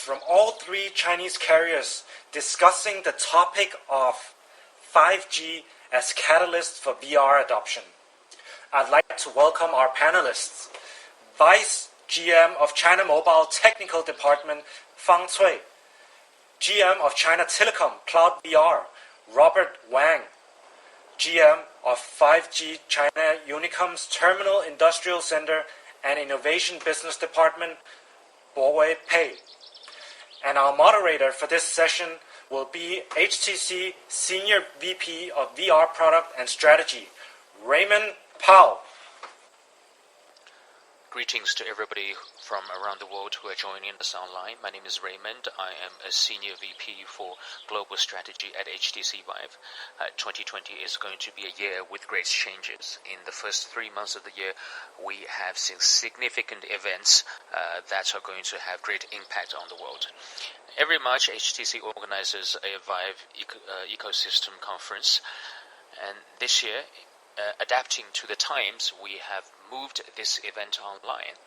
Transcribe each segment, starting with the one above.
from all three Chinese carriers discussing the topic of 5G as catalyst for VR adoption. I'd like to welcome our panelists. Vice GM of China Mobile Technical Department, Fang, GM of China Telecom Cloud VR, Robert Wang, GM of 5G China Unicom's Terminal Industrial Center and Innovation Business Department, Bowei, and our moderator for this session will be HTC Senior VP of VR Product and Strategy, Raymond Powell. Greetings to everybody from around the world who are joining us online. My name is Raymond. I am a Senior VP for Global Strategy at HTC VIVE. 2020 is going to be a year with great changes. In the first 3 months of the year, we have seen significant events that are going to have great impact on the world. Every March, HTC organizes a VIVE ecosystem conference, and this year, adapting to the times, we have moved this event online.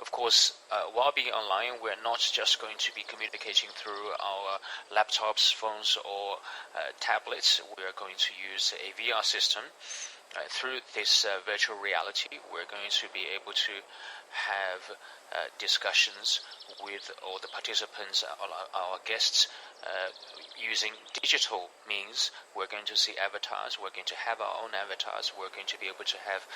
Of course, while being online, we're not just going to be communicating through our laptops, phones, or tablets. We're going to use a VR system. Through this virtual reality, we're going to be able to have discussions with all the participants, our guests, using digital means. We're going to see avatars, we're going to have our own avatars, we're going to be able to have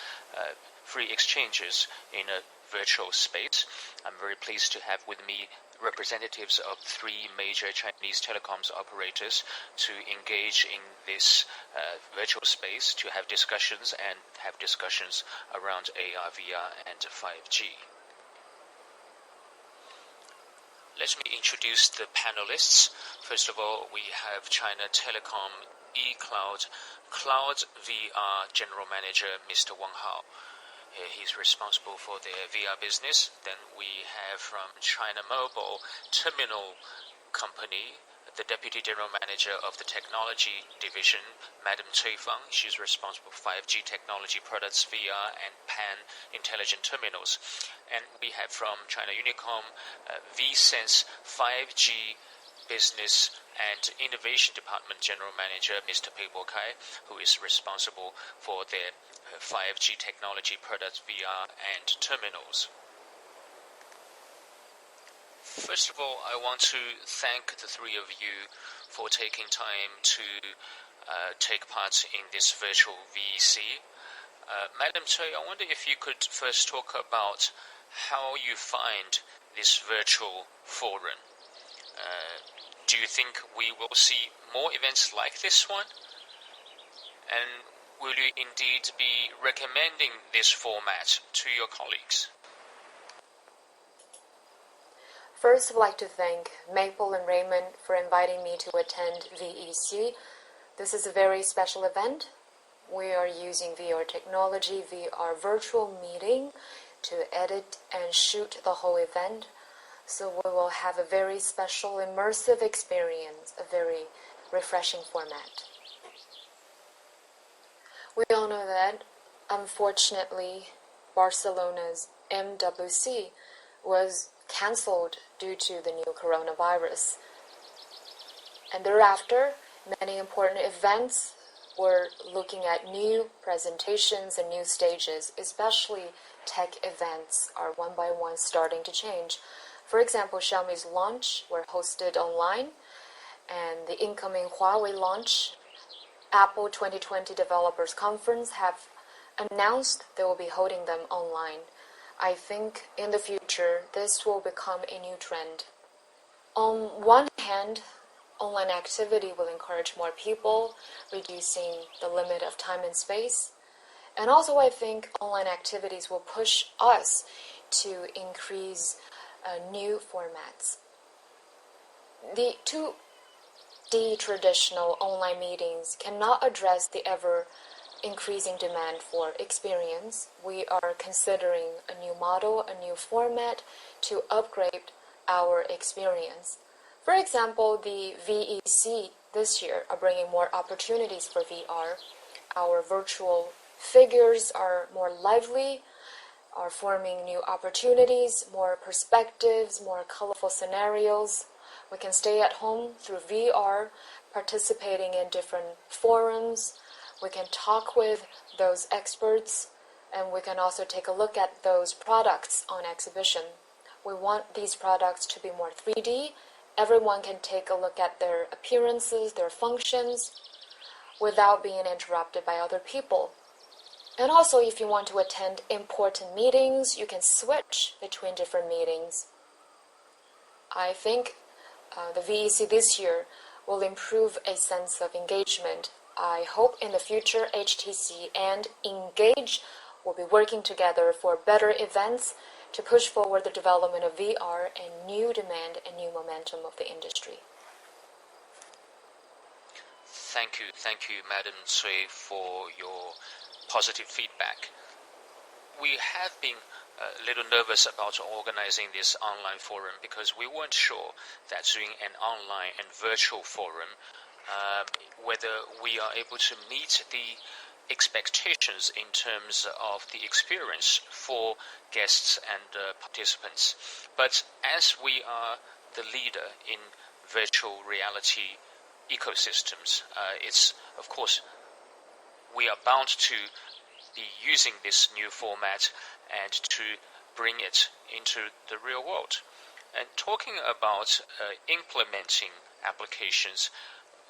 free exchanges in a virtual space. I'm very pleased to have with me representatives of 3 major Chinese telecoms operators to engage in this virtual space, to have discussions around AR, VR, and 5G. Let me introduce the panelists. First of all, we have China Telecom eCloud Cloud VR General Manager, Mr. Wang. He's responsible for their VR business. Then we have from China Mobile Terminal Company, the Deputy General Manager of the Technology Division, Madam Cui Fang. She's responsible for 5G technology products, VR, and PAN intelligent terminals. And we have from China Unicom, VSENS 5G Business and Innovation Department General Manager, Mr. Bowei, who is responsible for their 5G technology products, VR, and terminals. First of all, I want to thank the 3 of you for taking time to take part in this virtual VEC. Madam Cui, I wonder if you could first talk about how you find this virtual forum. Do you think we will see more events like this one? And will you indeed be recommending this format to your colleagues? First, I'd like to thank Maple and Raymond for inviting me to attend VEC. This is a very special event. We are using VR technology, VR virtual meeting to edit and shoot the whole event. So we will have a very special, immersive experience, a very refreshing format. We all know that, unfortunately, Barcelona's MWC was cancelled due to the new coronavirus. And thereafter, many important events were looking at new presentations and new stages, especially tech events are one by one starting to change. For example, Xiaomi's launch were hosted online, and the incoming Huawei launch, Apple 2020 Developers Conference have announced they will be holding them online. I think in the future, this will become a new trend. On one hand, online activity will encourage more people, reducing the limit of time and space. And also, I think online activities will push us to increase new formats. The 2D traditional online meetings cannot address the ever-increasing demand for experience. We are considering a new model, a new format to upgrade our experience. For example, the VEC this year are bringing more opportunities for VR. Our virtual figures are more lively, are forming new opportunities, more perspectives, more colorful scenarios. We can stay at home through VR, participating in different forums. We can talk with those experts, and we can also take a look at those products on exhibition. We want these products to be more 3D. Everyone can take a look at their appearances, their functions, without being interrupted by other people. And also, if you want to attend important meetings, you can switch between different meetings. I think the VEC this year will improve a sense of engagement. I hope in the future HTC and Engage will be working together for better events to push forward the development of VR and new demand and new momentum of the industry. Thank you, Madam Cui, for your positive feedback. We have been a little nervous about organizing this online forum because we weren't sure that doing an online and virtual forum, whether we are able to meet the expectations in terms of the experience for guests and participants. But as we are the leader in virtual reality ecosystems, it's, of course, we are bound to be using this new format and to bring it into the real world. And talking about implementing applications,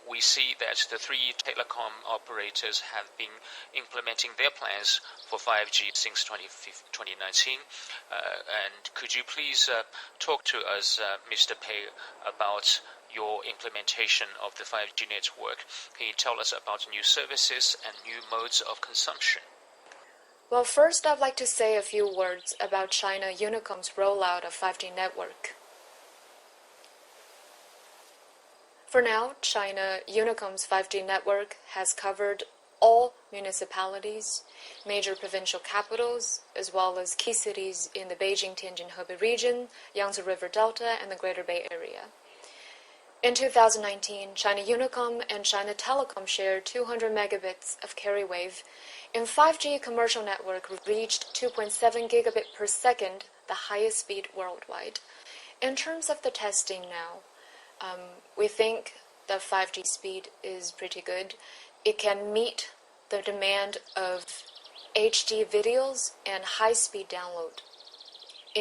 we see that the three telecom operators have been implementing their plans for 5G since 2019. And could you please talk to us, Mr. Pei, about your implementation of the 5G network? Can you tell us about new services and new modes of consumption? Well, first I'd like to say a few words about China Unicom's rollout of 5G network. For now, China Unicom's 5G network has covered all municipalities, major provincial capitals, as well as key cities in the Beijing-Tianjin-Hebei region, Yangtze River Delta, and the Greater Bay Area. In 2019, China Unicom and China Telecom shared 200 megabits of carrier wave. In 5G commercial network reached 2.7 gigabit per second, the highest speed worldwide. In terms of the testing now, we think the 5G speed is pretty good. It can meet the demand of HD videos and high-speed download.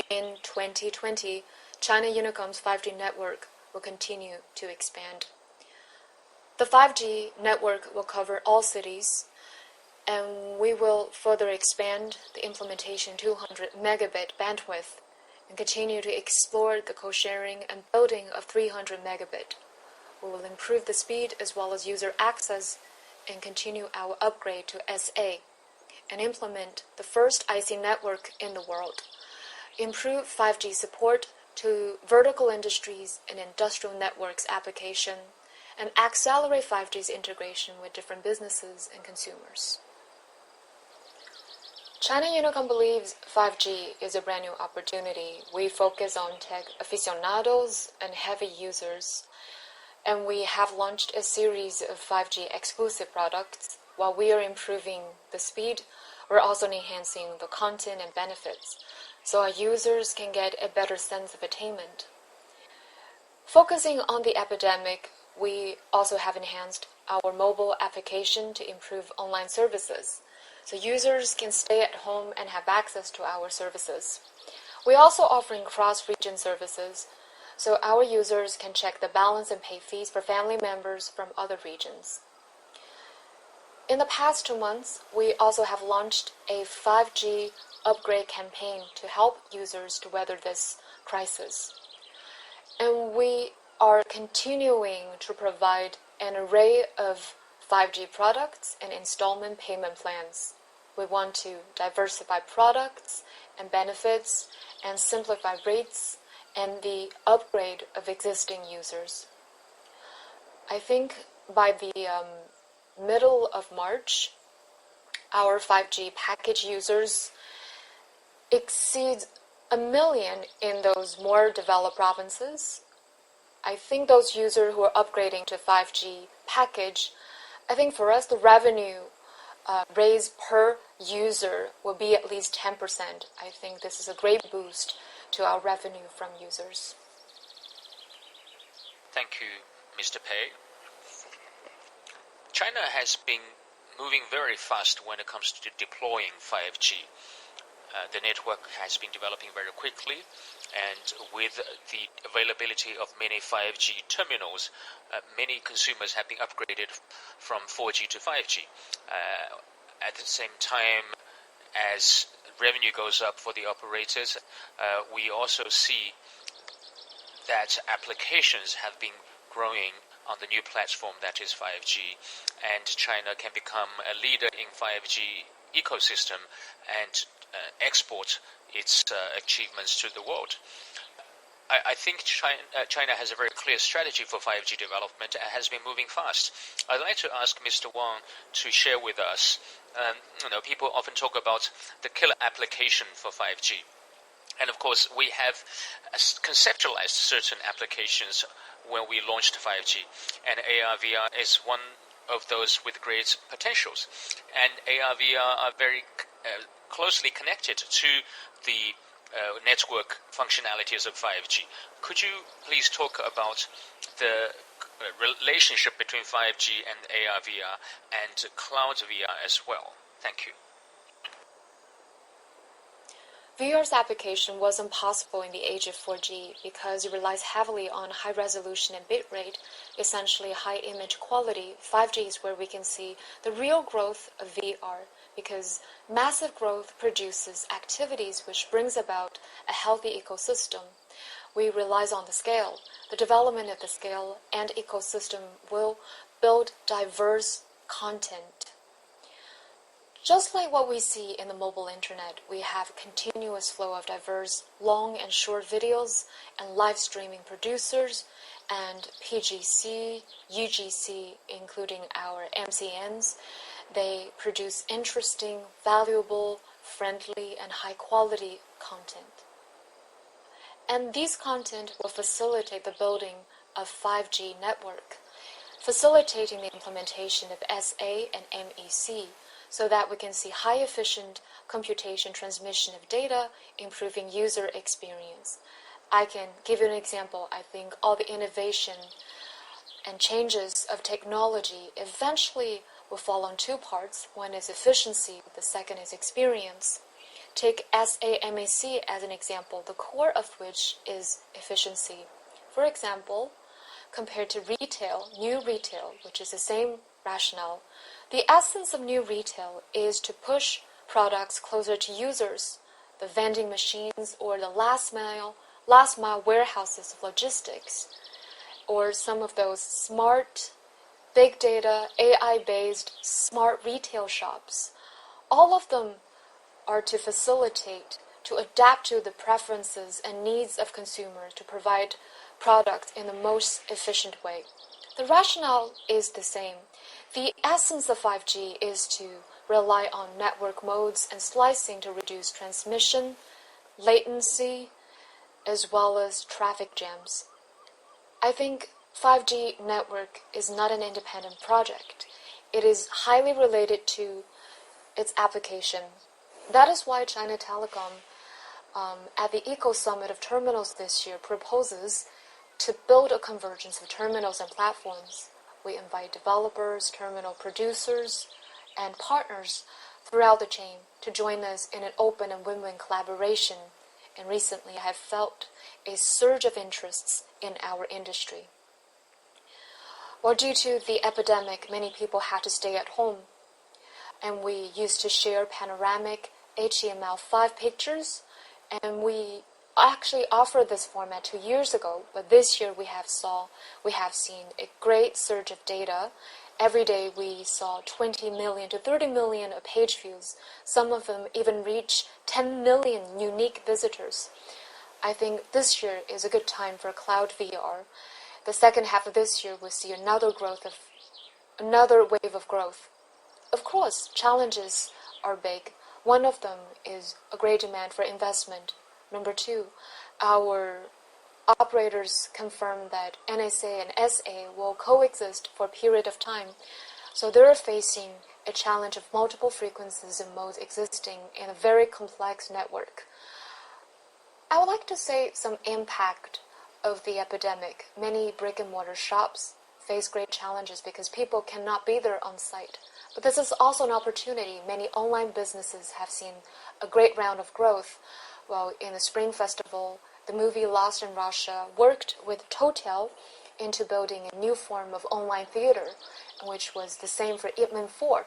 In 2020, China Unicom's 5G network will continue to expand. The 5G network will cover all cities, and we will further expand the implementation 200 megabit bandwidth and continue to explore the co-sharing and building of 300 megabit. We will improve the speed as well as user access and continue our upgrade to SA and implement the first IC network in the world. Improve 5G support to vertical industries and industrial networks application, and accelerate 5G's integration with different businesses and consumers. China Unicom believes 5G is a brand new opportunity. We focus on tech aficionados and heavy users, and we have launched a series of 5G exclusive products. While we are improving the speed, we're also enhancing the content and benefits, so our users can get a better sense of attainment. Focusing on the epidemic, we also have enhanced our mobile application to improve online services, so users can stay at home and have access to our services. We're also offering cross-region services, so our users can check the balance and pay fees for family members from other regions. In the past 2 months, we also have launched a 5G upgrade campaign to help users to weather this crisis. And we are continuing to provide an array of 5G products and installment payment plans. We want to diversify products and benefits and simplify rates and the upgrade of existing users. I think by the middle of March, our 5G package users exceeds 1 million in those more developed provinces. I think those users who are upgrading to 5G package, I think for us the revenue raise per user will be at least 10%. I think this is a great boost to our revenue from users. Thank you, Mr. Pei. China has been moving very fast when it comes to deploying 5G. The network has been developing very quickly, and with the availability of many 5G terminals, many consumers have been upgraded from 4G to 5G. At the same time as revenue goes up for the operators, we also see that applications have been growing on the new platform that is 5G, and China can become a leader in 5G ecosystem and export its achievements to the world. I think China has a very clear strategy for 5G development and has been moving fast. I'd like to ask Mr. Wang to share with us, people often talk about the killer application for 5G. And of course, we have conceptualized certain applications when we launched 5G, and AR/VR is one of those with great potentials. And AR/VR are very closely connected to the network functionalities of 5G. Could you please talk about the relationship between 5G and AR/VR and cloud VR as well? Thank you. VR's application wasn't possible in the age of 4G because it relies heavily on high resolution and bit rate, essentially high image quality. 5G is where we can see the real growth of VR, because massive growth produces activities which brings about a healthy ecosystem. We rely on the scale. The development of the scale and ecosystem will build diverse content. Just like what we see in the mobile internet, we have a continuous flow of diverse long and short videos and live streaming producers, and PGC, UGC, including our MCNs. They produce interesting, valuable, friendly, and high-quality content. And these content will facilitate the building of 5G network, facilitating the implementation of SA and MEC, so that we can see high-efficient computation transmission of data, improving user experience. I can give you an example. I think all the innovation and changes of technology eventually will fall on two parts. One is efficiency, the second is experience. Take SAMAC as an example, the core of which is efficiency. For example, compared to retail, new retail, which is the same rationale, the essence of new retail is to push products closer to users, the vending machines or the last mile warehouses of logistics, or some of those smart, big data, AI-based smart retail shops. All of them are to facilitate, to adapt to the preferences and needs of consumers to provide products in the most efficient way. The rationale is the same. The essence of 5G is to rely on network modes and slicing to reduce transmission, latency, as well as traffic jams. I think 5G network is not an independent project. It is highly related to its application. That is why China Telecom, at the Eco Summit of Terminals this year, proposes to build a convergence of terminals and platforms. We invite developers, terminal producers, and partners throughout the chain to join us in an open and win-win collaboration. And recently, I have felt a surge of interests in our industry. Well, due to the epidemic, many people had to stay at home, and we used to share panoramic HTML5 pictures, and we actually offered this format 2 years ago, but this year we have seen a great surge of data. Every day we saw 20 million to 30 million of page views. Some of them even reach 10 million unique visitors. I think this year is a good time for cloud VR. The second half of this year we'll see another wave of growth. Of course, challenges are big. One of them is a great demand for investment. Number two, our operators confirm that NSA and SA will coexist for a period of time. So they're facing a challenge of multiple frequencies and modes existing in a very complex network. I would like to say some impact of the epidemic. Many brick-and-mortar shops face great challenges because people cannot be there on site. But this is also an opportunity. Many online businesses have seen a great round of growth. Well, in the Spring Festival, the movie Lost in Russia worked with Total into building a new form of online theater, which was the same for Ip Man 4.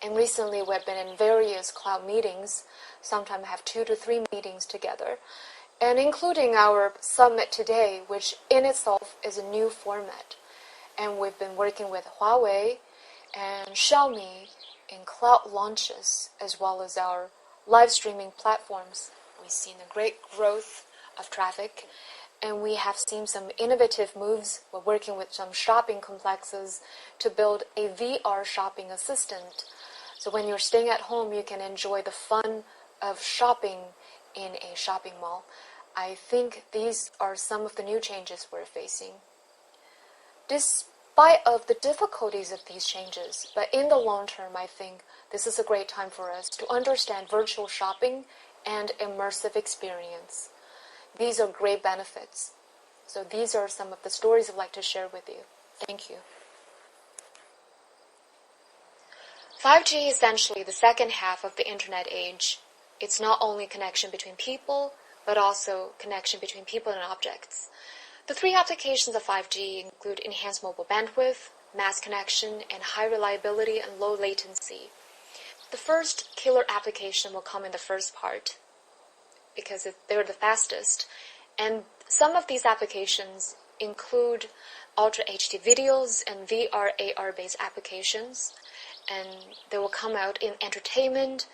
And recently we've been in various cloud meetings, sometimes have 2 to 3 meetings together, and including our summit today, which in itself is a new format. And we've been working with Huawei and Xiaomi in cloud launches, as well as our live streaming platforms. We've seen a great growth of traffic, and we have seen some innovative moves. We're working with some shopping complexes to build a VR shopping assistant. So when you're staying at home, you can enjoy the fun of shopping in a shopping mall. I think these are some of the new changes we're facing. Despite of the difficulties of these changes, but in the long term, I think this is a great time for us to understand virtual shopping and immersive experience. These are great benefits. So these are some of the stories I'd like to share with you. Thank you. 5G is essentially the second half of the internet age. It's not only connection between people, but also connection between people and objects. The 3 applications of 5G include enhanced mobile bandwidth, mass connection, and high reliability and low latency. The first killer application will come in the first part, because they're the fastest. And some of these applications include Ultra HD videos and VR AR-based applications. And they will come out in entertainment,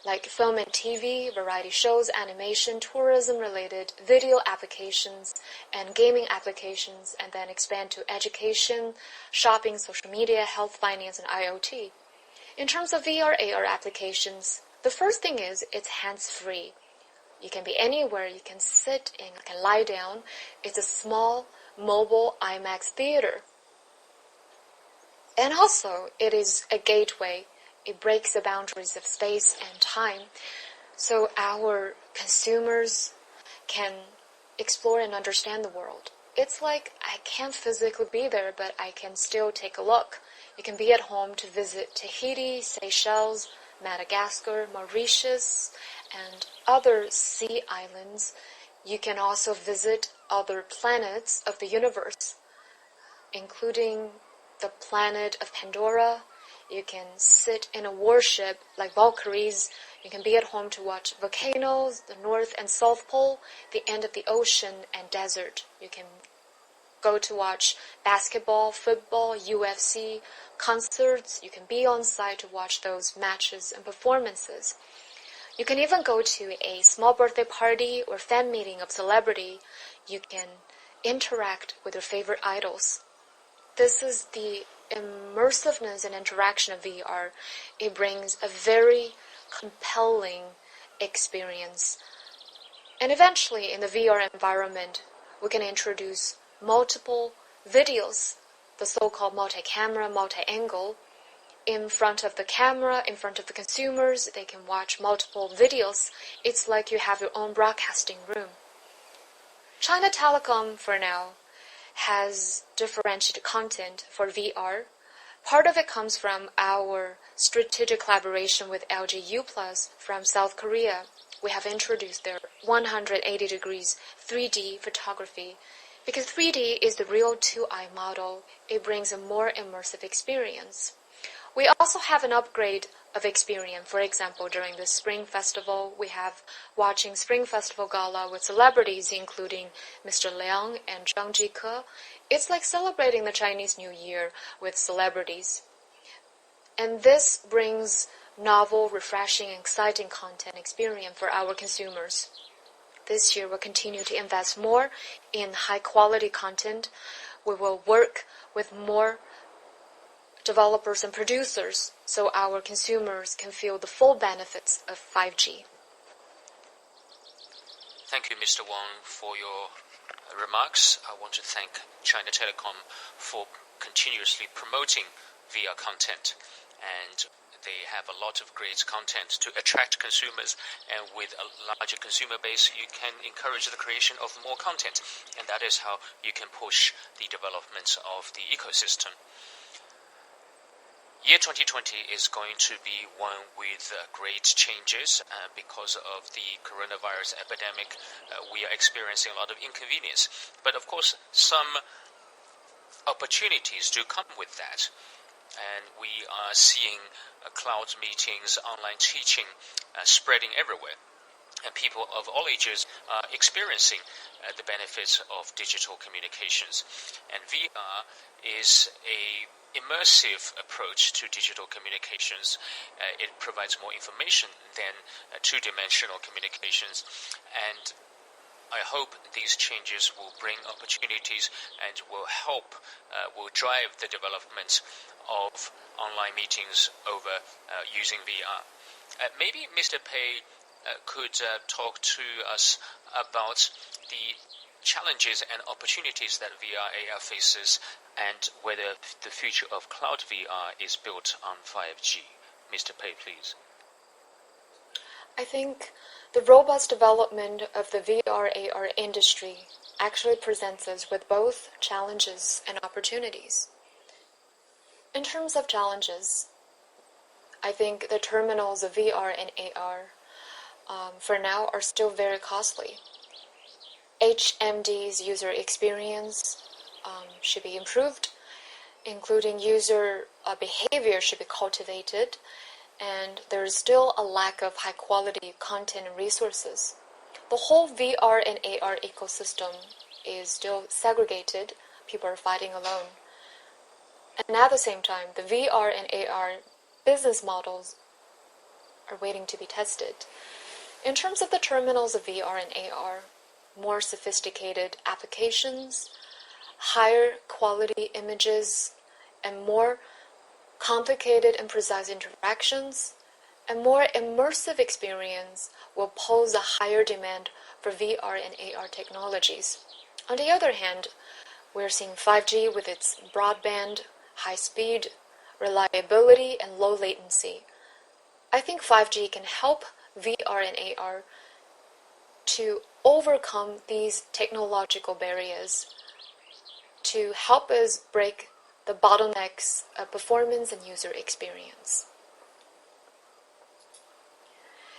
like film and TV, variety shows, animation, tourism-related video applications, and gaming applications, and then expand to education, shopping, social media, health, finance, and IoT. In terms of VR AR applications, the first thing is it's hands-free. You can be anywhere, you can sit and you can lie down. It's a small mobile IMAX theater. And also, it is a gateway. It breaks the boundaries of space and time, so our consumers can explore and understand the world. It's like I can't physically be there, but I can still take a look. You can be at home to visit Tahiti, Seychelles, Madagascar, Mauritius, and other sea islands. You can also visit other planets of the universe, including the planet of Pandora. You can sit in a warship like Valkyries. You can be at home to watch volcanoes, the North and South Pole, the end of the ocean and desert. You can go to watch basketball, football, UFC, concerts. You can be on site to watch those matches and performances. You can even go to a small birthday party or fan meeting of celebrity. You can interact with your favorite idols. This is the immersiveness and interaction of VR. It brings a very compelling experience. And eventually, in the VR environment, we can introduce multiple videos, the so-called multi-camera, multi-angle. In front of the camera, in front of the consumers, they can watch multiple videos. It's like you have your own broadcasting room. China Telecom, for now, has differentiated content for VR. Part of it comes from our strategic collaboration with LG U+ from South Korea. We have introduced their 180 degrees 3D photography. Because 3D is the real 2i model, it brings a more immersive experience. We also have an upgrade of experience. For example, during the Spring Festival, we have watching Spring Festival Gala with celebrities including Mr. Liang and Zhang Jike. It's like celebrating the Chinese New Year with celebrities. And this brings novel, refreshing, exciting content experience for our consumers. This year, we'll continue to invest more in high-quality content. We will work with more developers and producers so our consumers can feel the full benefits of 5G. Thank you, Mr. Wang, for your remarks. I want to thank China Telecom for continuously promoting VR content, and they have a lot of great content to attract consumers, and with a larger consumer base you can encourage the creation of more content, and that is how you can push the development of the ecosystem. Year 2020 is going to be one with great changes because of the coronavirus epidemic. We are experiencing a lot of inconvenience, but of course some opportunities do come with that. And we are seeing cloud meetings, online teaching spreading everywhere. And people of all ages are experiencing the benefits of digital communications. And VR is a immersive approach to digital communications. It provides more information than two-dimensional communications. And I hope these changes will bring opportunities and will help, will drive the development of online meetings over using VR. Maybe Mr. Pei could talk to us about the challenges and opportunities that VR AR faces, and whether the future of cloud VR is built on 5G. Mr. Pei, please. I think the robust development of the VR AR industry actually presents us with both challenges and opportunities. In terms of challenges, I think the terminals of VR and AR for now are still very costly. HMD's user experience should be improved, including user behavior should be cultivated, and there is still a lack of high-quality content and resources. The whole VR and AR ecosystem is still segregated. People are fighting alone. And at the same time, the VR and AR business models are waiting to be tested. In terms of the terminals of VR and AR, more sophisticated applications, higher quality images, and more complicated and precise interactions, and more immersive experience will pose a higher demand for VR and AR technologies. On the other hand, we're seeing 5G with its broadband, high speed, reliability, and low latency. I think 5G can help VR and AR to overcome these technological barriers, to help us break the bottlenecks of performance and user experience.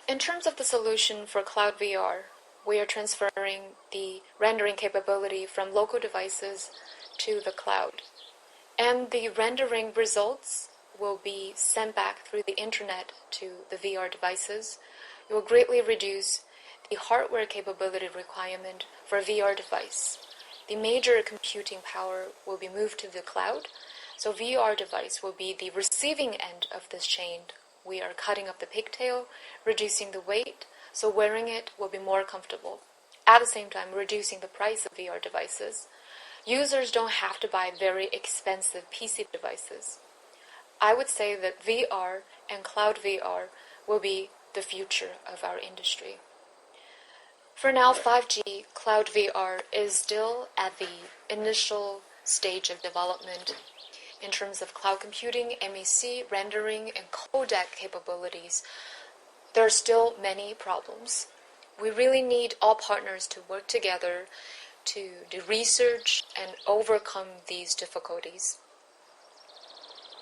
In terms of the solution for cloud VR, we are transferring the rendering capability from local devices to the cloud. And the rendering results will be sent back through the internet to the VR devices. It will greatly reduce the hardware capability requirement for a VR device. The major computing power will be moved to the cloud, so VR device will be the receiving end of this chain. We are cutting up the pigtail, reducing the weight, so wearing it will be more comfortable. At the same time, reducing the price of VR devices. Users don't have to buy very expensive PC devices. I would say that VR and cloud VR will be the future of our industry. For now, 5G cloud VR is still at the initial stage of development. In terms of cloud computing, MEC, rendering, and codec capabilities, there are still many problems. We really need all partners to work together to do research and overcome these difficulties.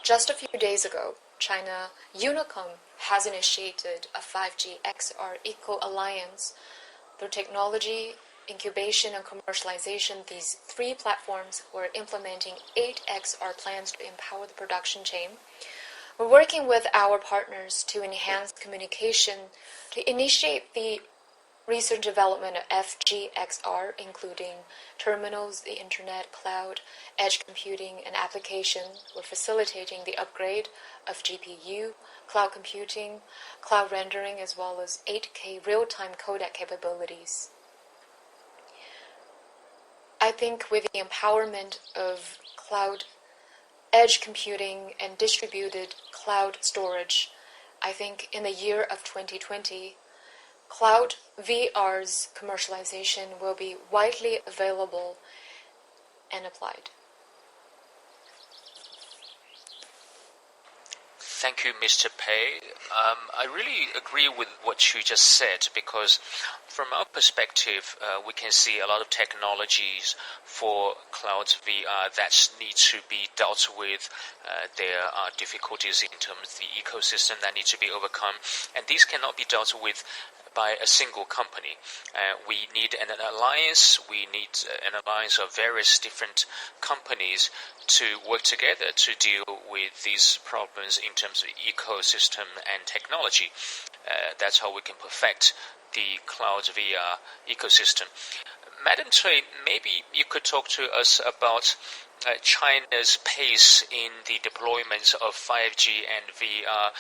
Just a few days ago, China Unicom has initiated a 5G XR Eco-Alliance. Through technology, incubation, and commercialization, these three platforms were implementing 8 XR plans to empower the production chain. We're working with our partners to enhance communication, to initiate the research development of FGXR, including terminals, the internet, cloud, edge computing, and application. We're facilitating the upgrade of GPU, cloud computing, cloud rendering, as well as 8K real-time codec capabilities. I think with the empowerment of cloud edge computing and distributed cloud storage, I think in the year of 2020, cloud VR's commercialization will be widely available and applied. Thank you, Mr. Pei. I really agree with what you just said, because from our perspective, we can see a lot of technologies for cloud VR that need to be dealt with. There are difficulties in terms of the ecosystem that need to be overcome, and these cannot be dealt with by a single company. We need an alliance. We need an alliance of various different companies to work together to deal with these problems in terms of ecosystem and technology. That's how we can perfect the cloud VR ecosystem. Madam Cui, maybe you could talk to us about China's pace in the deployment of 5G and VR.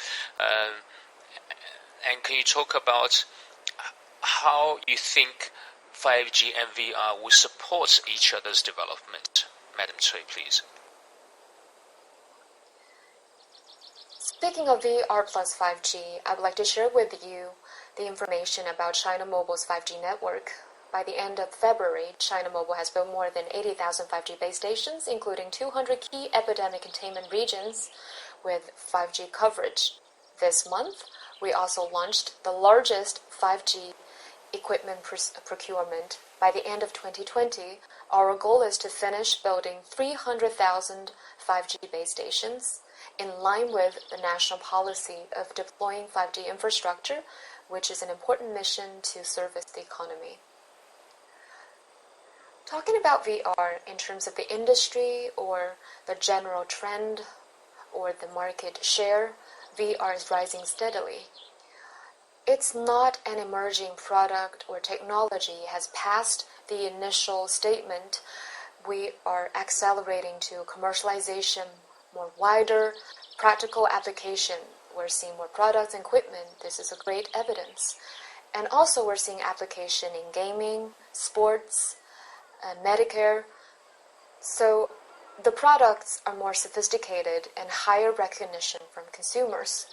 And can you talk about how you think 5G and VR will support each other's development? Madam Cui, please. Speaking of VR plus 5G, I would like to share with you the information about China Mobile's 5G network. By the end of February, China Mobile has built more than 80,000 5G base stations, including 200 key epidemic containment regions with 5G coverage. This month, we also launched the largest 5G equipment procurement. By the end of 2020, our goal is to finish building 300,000 5G base stations, in line with the national policy of deploying 5G infrastructure, which is an important mission to service the economy. Talking about VR in terms of the industry or the general trend or the market share, VR is rising steadily. It's not an emerging product or technology has passed the initial statement. We are accelerating to commercialization, more wider, practical application. We're seeing more products and equipment. This is a great evidence. And also we're seeing application in gaming, sports, and Medicare. So the products are more sophisticated and higher recognition from consumers.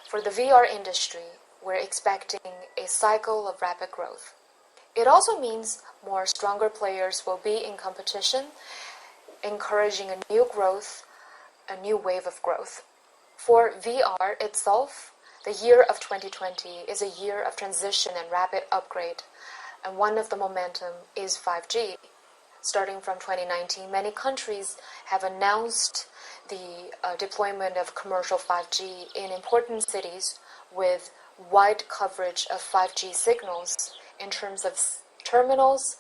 For the VR industry, we're expecting a cycle of rapid growth. It also means more stronger players will be in competition, encouraging a new growth, a new wave of growth. For VR itself, the year of 2020 is a year of transition and rapid upgrade, and one of the momentum is 5G. Starting from 2019, many countries have announced the deployment of commercial 5G in important cities with wide coverage of 5G signals. In terms of terminals,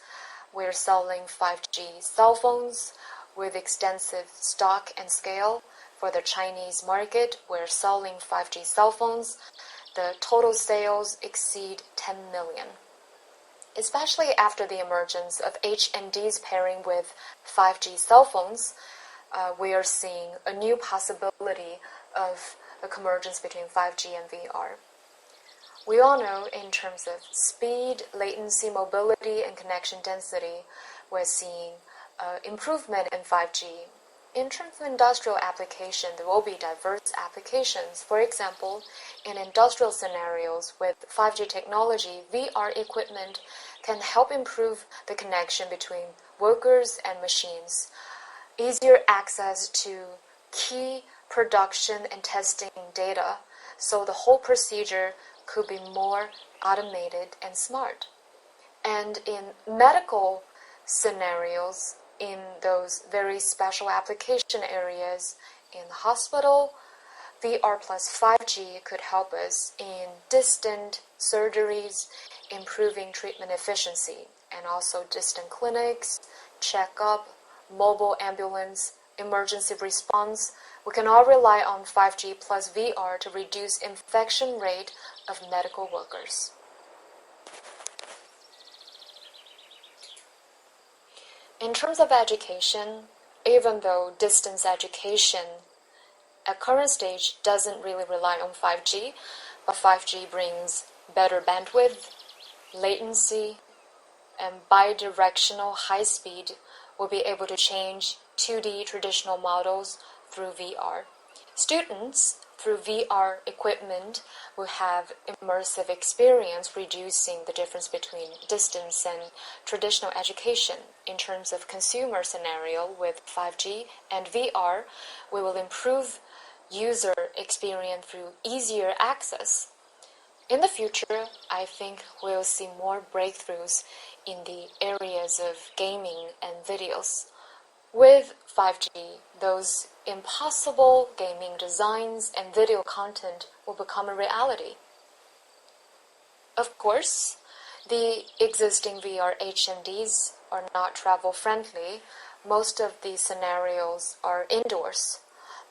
we're selling 5G cell phones with extensive stock and scale. For the Chinese market, we're selling 5G cell phones. The total sales exceed 10 million. Especially after the emergence of HNDs pairing with 5G cell phones, we are seeing a new possibility of a convergence between 5G and VR. We all know in terms of speed, latency, mobility, and connection density, we're seeing improvement in 5G. In terms of industrial application, there will be diverse applications. For example, in industrial scenarios with 5G technology, VR equipment can help improve the connection between workers and machines, easier access to key production and testing data, so the whole procedure could be more automated and smart. And in medical scenarios, in those very special application areas in the hospital, VR plus 5G could help us in distant surgeries, improving treatment efficiency, and also distant clinics, checkup, mobile ambulance, emergency response. We can all rely on 5G plus VR to reduce infection rate of medical workers. In terms of education, even though distance education at current stage doesn't really rely on 5G, but 5G brings better bandwidth, latency, and bidirectional high speed, will be able to change 2D traditional models through VR. Students, through VR equipment, will have immersive experience, reducing the difference between distance and traditional education. In terms of consumer scenario with 5G and VR, we will improve user experience through easier access. In the future, I think we'll see more breakthroughs in the areas of gaming and videos. With 5G, those impossible gaming designs and video content will become a reality. Of course, the existing VR HMDs are not travel-friendly. Most of the scenarios are indoors,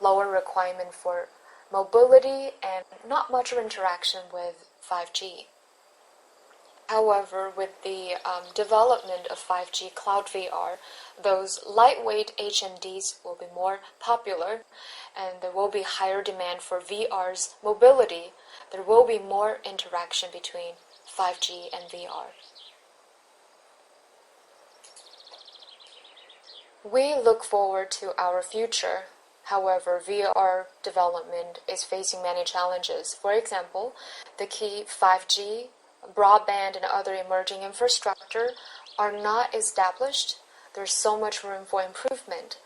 lower requirement for mobility and not much interaction with 5G. However, with the development of 5G Cloud VR, those lightweight HMDs will be more popular, and there will be higher demand for VR's mobility. There will be more interaction between 5G and VR. We look forward to our future. However, VR development is facing many challenges. For example, the key 5G, broadband, and other emerging infrastructure are not established. There's so much room for improvement.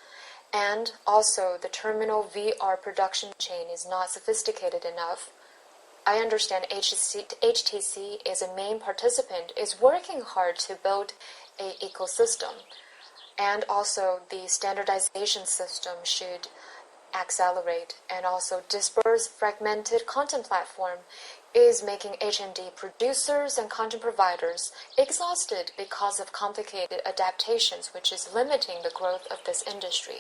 And also, the terminal VR production chain is not sophisticated enough. I understand HTC is a main participant, is working hard to build an ecosystem. And also, the standardization system should accelerate, and also dispersed fragmented content platform is making HMD producers and content providers exhausted because of complicated adaptations, which is limiting the growth of this industry.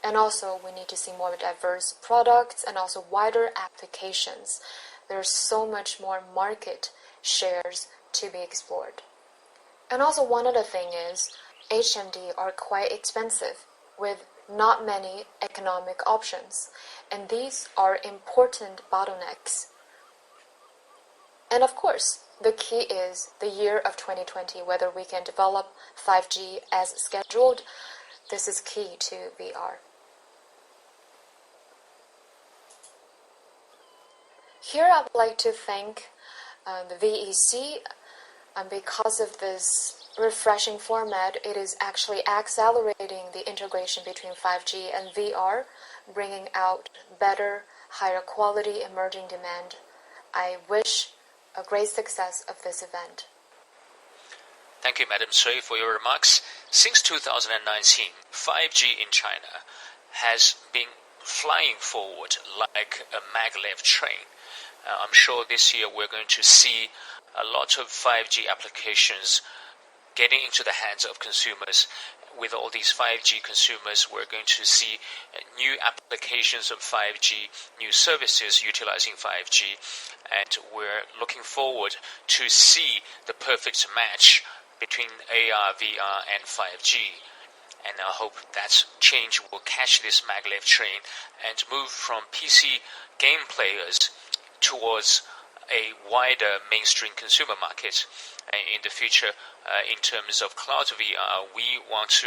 And also, we need to see more diverse products and also wider applications. There's so much more market shares to be explored. And also, one other thing is HMD are quite expensive with not many economic options, and these are important bottlenecks. And of course, the key is the year of 2020, whether we can develop 5G as scheduled. This is key to VR. Here I would like to thank the VEC, and because of this refreshing format, it is actually accelerating the integration between 5G and VR, bringing out better, higher quality emerging demand. I wish a great success of this event. Thank you, Madam Sui, for your remarks. Since 2019, 5G in China has been flying forward like a maglev train. I'm sure this year we're going to see a lot of 5G applications getting into the hands of consumers. With all these 5G consumers, we're going to see new applications of 5G, new services utilizing 5G, and we're looking forward to see the perfect match between AR, VR, and 5G. And I hope that change will catch this maglev train and move from PC game players towards a wider mainstream consumer market. In the future, in terms of cloud VR, we want to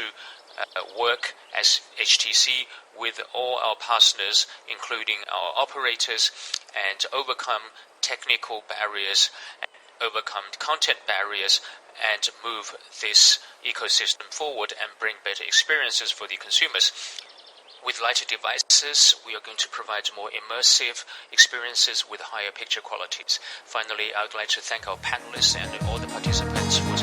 work as HTC with all our partners, including our operators, and overcome technical barriers, overcome content barriers, and move this ecosystem forward and bring better experiences for the consumers. With lighter devices, we are going to provide more immersive experiences with higher picture qualities. Finally, I would like to thank our panelists and all the participants for